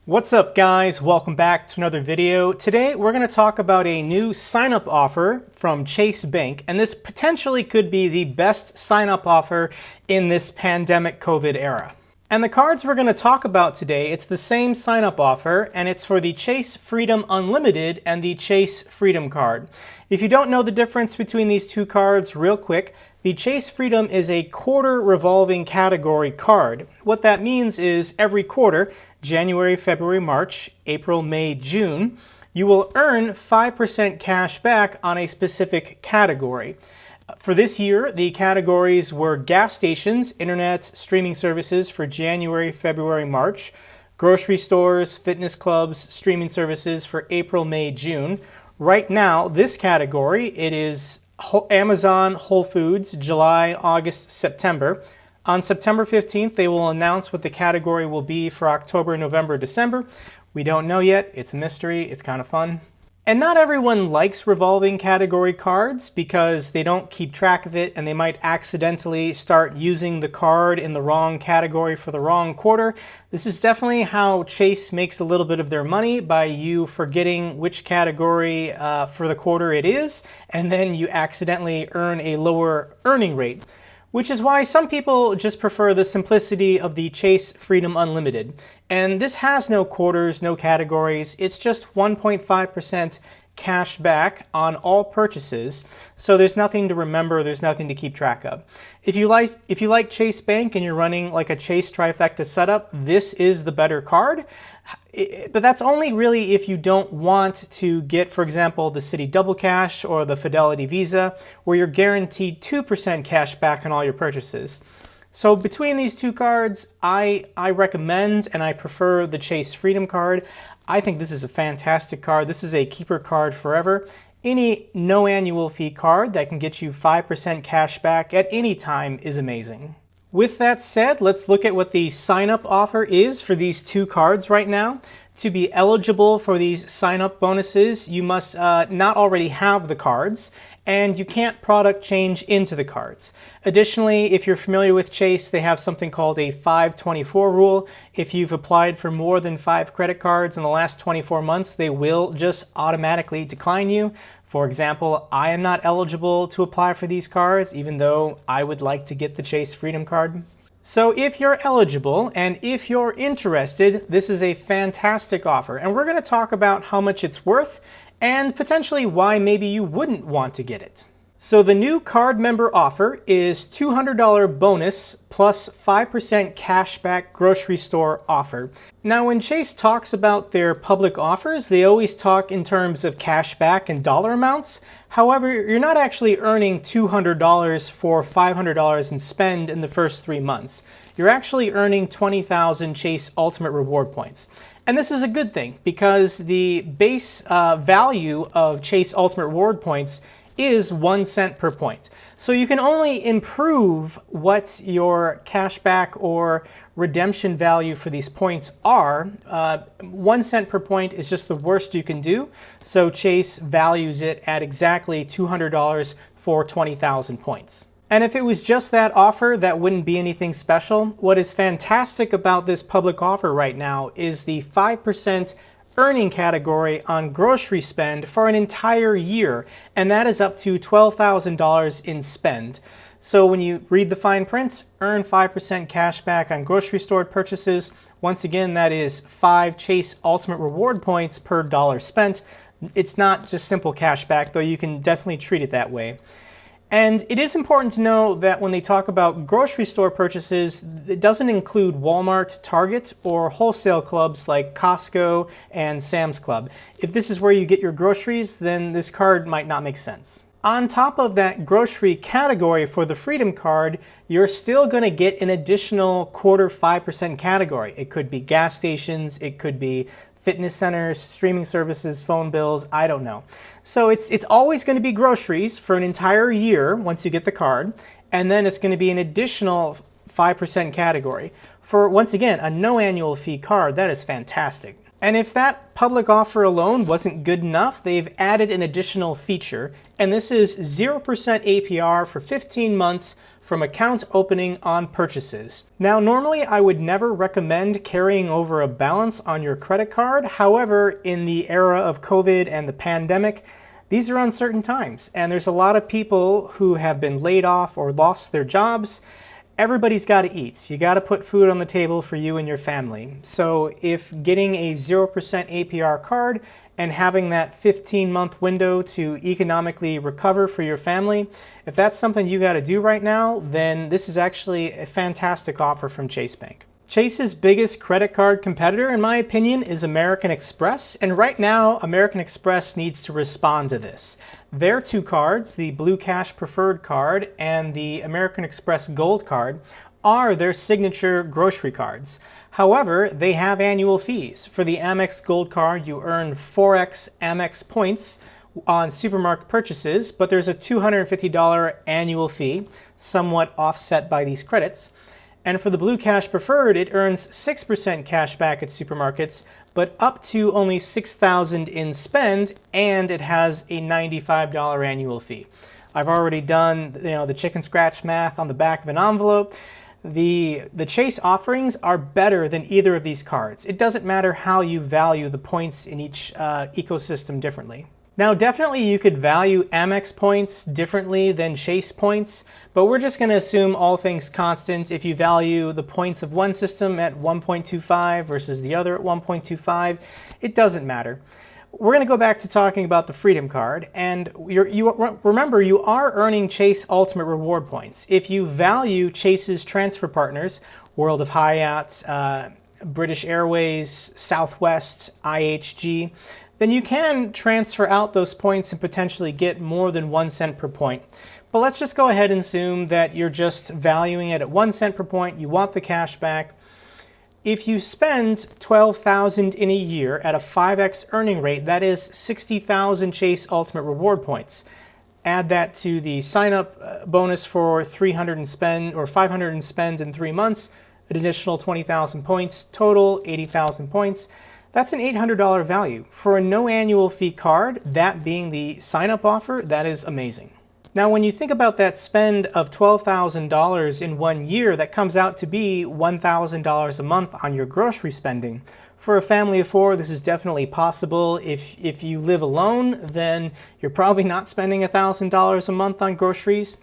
What's up guys, welcome back to another video. Today we're going to talk about a new sign-up offer from Chase Bank, and this potentially could be the best sign-up offer in this pandemic COVID era. And the cards we're going to talk about today, it's the same sign-up offer, and it's for the Chase Freedom Unlimited and the Chase Freedom card. If you don't know the difference between these two cards, real quick, the Chase Freedom is a quarter revolving category card. What that means is every quarter, January, February, March, April, May, June, you will earn 5% cash back on a specific category. For this year, the categories were gas stations, internet, streaming services for January, February, March, grocery stores, fitness clubs, streaming services for April, May, June. Right now, this category, it is Amazon, Whole Foods, July, August, September. On September 15th, they will announce what the category will be for October, November, December. We don't know yet. It's a mystery. It's kind of fun. And not everyone likes revolving category cards because they don't keep track of it and they might accidentally start using the card in the wrong category for the wrong quarter. This is definitely how Chase makes a little bit of their money, by you forgetting which category for the quarter it is, and then you accidentally earn a lower earning rate. Which is why some people just prefer the simplicity of the Chase Freedom Unlimited. And this has no quarters, no categories. It's just 1.5% cash back on all purchases. So there's nothing to remember, there's nothing to keep track of. If you like Chase Bank and you're running like a Chase Trifecta setup, this is the better card. But that's only really if you don't want to get, for example, the Citi Double Cash or the Fidelity Visa, where you're guaranteed 2% cash back on all your purchases. So between these two cards, I recommend and I prefer the Chase Freedom card. I think this is a fantastic card. This is a keeper card forever. Any no annual fee card that can get you 5% cash back at any time is amazing. With that said, let's look at what the sign-up offer is for these two cards right now. To be eligible for these sign-up bonuses, you must not already have the cards, and you can't product change into the cards. Additionally, if you're familiar with Chase, they have something called a 524 rule. If you've applied for more than 5 credit cards in the last 24 months, they will just automatically decline you. For example, I am not eligible to apply for these cards, even though I would like to get the Chase Freedom card. So if you're eligible and if you're interested, this is a fantastic offer. And we're going to talk about how much it's worth and potentially why maybe you wouldn't want to get it. So the new card member offer is $200 bonus plus 5% cashback grocery store offer. Now when Chase talks about their public offers, they always talk in terms of cashback and dollar amounts. However, you're not actually earning $200 for $500 in spend in the first 3 months. You're actually earning 20,000 Chase Ultimate Reward points. And this is a good thing because the base value of Chase Ultimate Reward points is 1 cent per point. So you can only improve what your cashback or redemption value for these points are. 1 cent per point is just the worst you can do. So Chase values it at exactly $200 for 20,000 points. And if it was just that offer, that wouldn't be anything special. What is fantastic about this public offer right now is the 5% earning category on grocery spend for an entire year, and that is up to $12,000 in spend. So when you read the fine print, earn 5% cash back on grocery store purchases. Once again, that is 5 Chase Ultimate Reward points per dollar spent. It's not just simple cash back, though you can definitely treat it that way. And it is important to know that when they talk about grocery store purchases, it doesn't include Walmart, Target, or wholesale clubs like Costco and Sam's Club. If this is where you get your groceries, then this card might not make sense. On top of that grocery category for the Freedom card, you're still going to get an additional quarter 5% category. It could be gas stations, it could be fitness centers, streaming services, phone bills, I don't know. So it's always going to be groceries for an entire year once you get the card, and then it's going to be an additional 5% category. For, once again, a no annual fee card, that is fantastic. And if that public offer alone wasn't good enough, they've added an additional feature, and this is 0% APR for 15 months from account opening on purchases. Now, normally I would never recommend carrying over a balance on your credit card. However, in the era of COVID and the pandemic, these are uncertain times, and there's a lot of people who have been laid off or lost their jobs. Everybody's got to eat. You got to put food on the table for you and your family. So if getting a 0% APR card and having that 15-month window to economically recover for your family, if that's something you got to do right now, then this is actually a fantastic offer from Chase Bank. Chase's biggest credit card competitor, in my opinion, is American Express, and right now American Express needs to respond to this. Their two cards, the Blue Cash Preferred card and the American Express Gold card, are their signature grocery cards. However, they have annual fees. For the AmEx Gold card, you earn 4x AmEx points on supermarket purchases, but there's a $250 annual fee, somewhat offset by these credits. And for the Blue Cash Preferred, it earns 6% cash back at supermarkets, but up to only $6,000 in spend, and it has a $95 annual fee. I've already done the chicken scratch math on the back of an envelope. The Chase offerings are better than either of these cards. It doesn't matter how you value the points in each ecosystem differently. Now, definitely you could value Amex points differently than Chase points, but we're just going to assume all things constant. If you value the points of one system at 1.25 versus the other at 1.25, it doesn't matter. We're going to go back to talking about the Freedom Card, and remember, you are earning Chase Ultimate Reward points. If you value Chase's transfer partners, World of Hyatt, British Airways, Southwest, IHG, then you can transfer out those points and potentially get more than 1 cent per point. But let's just go ahead and assume that you're just valuing it at 1 cent per point, you want the cash back. If you spend $12,000 in a year at a 5x earning rate, that is 60,000 Chase Ultimate Reward points. Add that to the sign-up bonus for 300 and spend, or 500 and spend in 3 months, an additional 20,000 points, total 80,000 points. That's an $800 value. For a no annual fee card, that being the sign-up offer, that is amazing. Now, when you think about that spend of $12,000 in 1 year, that comes out to be $1,000 a month on your grocery spending. For a family of 4, this is definitely possible. If you live alone, then you're probably not spending $1,000 a month on groceries.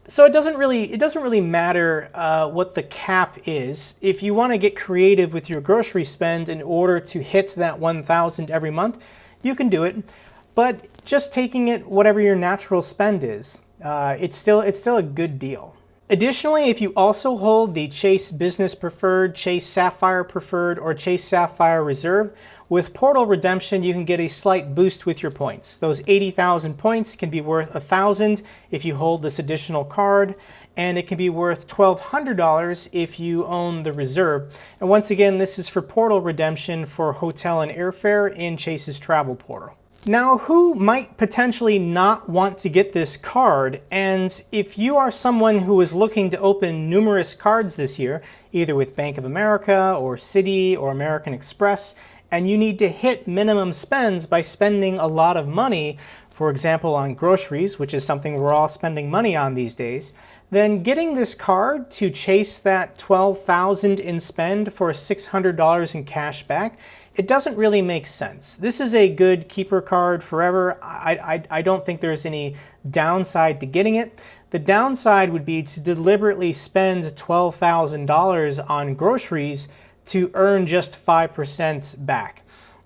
So it doesn't really matter what the cap is. If you want to get creative with your grocery spend in order to hit that $1,000 every month, you can do it. But just taking it whatever your natural spend is, it's still a good deal. Additionally, if you also hold the Chase Business Preferred, Chase Sapphire Preferred, or Chase Sapphire Reserve, with Portal Redemption, you can get a slight boost with your points. Those 80,000 points can be worth $1,000 if you hold this additional card, and it can be worth $1,200 if you own the Reserve. And once again, this is for Portal Redemption for hotel and airfare in Chase's travel portal. Now, who might potentially not want to get this card? And if you are someone who is looking to open numerous cards this year, either with Bank of America or Citi or American Express, and you need to hit minimum spends by spending a lot of money, for example on groceries, which is something we're all spending money on these days, then getting this card to chase that $12,000 in spend for $600 in cash back, it doesn't really make sense. This is a good keeper card forever. I don't think there's any downside to getting it. The downside would be to deliberately spend $12,000 on groceries to earn just 5% back.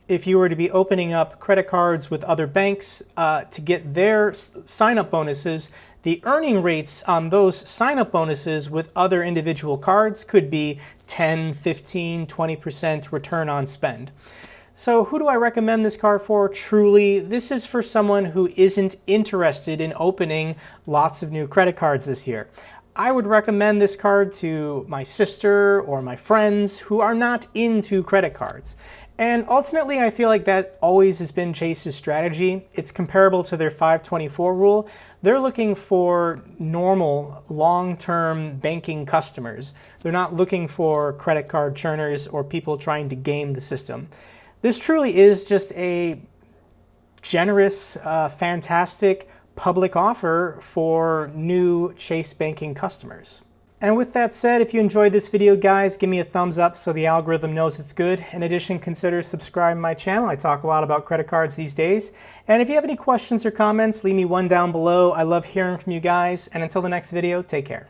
If you were to be opening up credit cards with other banks to get their sign-up bonuses, the earning rates on those sign-up bonuses with other individual cards could be 10, 15, 20% return on spend. So who do I recommend this card for? Truly, this is for someone who isn't interested in opening lots of new credit cards this year. I would recommend this card to my sister or my friends who are not into credit cards. And ultimately, I feel like that always has been Chase's strategy. It's comparable to their 524 rule. They're looking for normal, long-term banking customers. They're not looking for credit card churners or people trying to game the system. This truly is just a generous, fantastic, public offer for new Chase banking customers. And with that said, if you enjoyed this video, guys, give me a thumbs up so the algorithm knows it's good. In addition, consider subscribing to my channel. I talk a lot about credit cards these days. And if you have any questions or comments, leave me one down below. I love hearing from you guys. And until the next video, take care.